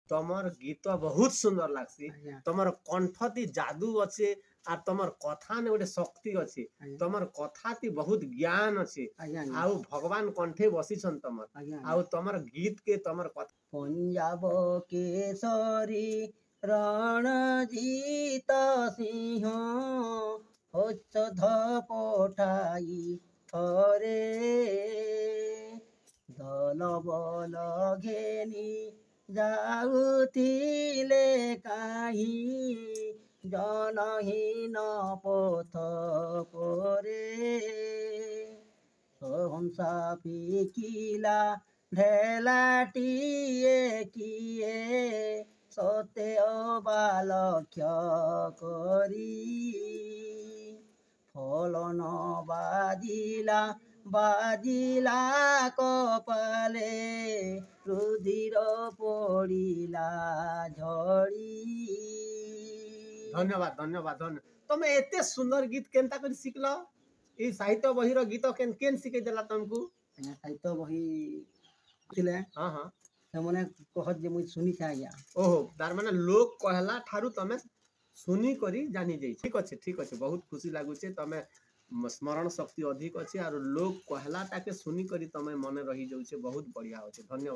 तमर गीत बहुत सुंदर लागसी आज्ञा तमर कंठती जादू अच्छे आर तमर कथा ने गोटे शक्ति अच्छे आज्ञा तमर कथाती बहुत ज्ञान अच्छे आज्ञा आउ भगवान कंठे बसी छन तमर आज्ञा आउ तमर गीत के तमर कथा पंजाब केसरी रणजीत सिंह औषध पठाई हरे दल बल घेनी जाउथिले काहीं जनहीन पथ परे हंसा पिकिला ढेलाटिए किए सत्य बालक्ष्य करी फलन बाजिला बाजिला कपाले रुधिर पड़िला झड़ी धन्यवाद धन्यवाद तमे एते सुंदर गीत केनता कर सिखलो ई साहित्य बही रो गीत केन केन सिखे देला तुमको साहित्य बही थिले हां हां ସେମାନେ कहत जे मुई सुनी था आज्ञा ओहो तार माने लोग कहला ठारू तमे सुनी करी जानी जाई ठीक अच्छे बहुत खुशी लागु छे तमे स्मरण शक्ति अधिक अच्छे और लोग कहला ताके सुनी करी तमे मने रही जाउ छे बहुत बढ़िया होचे धन्यवाद।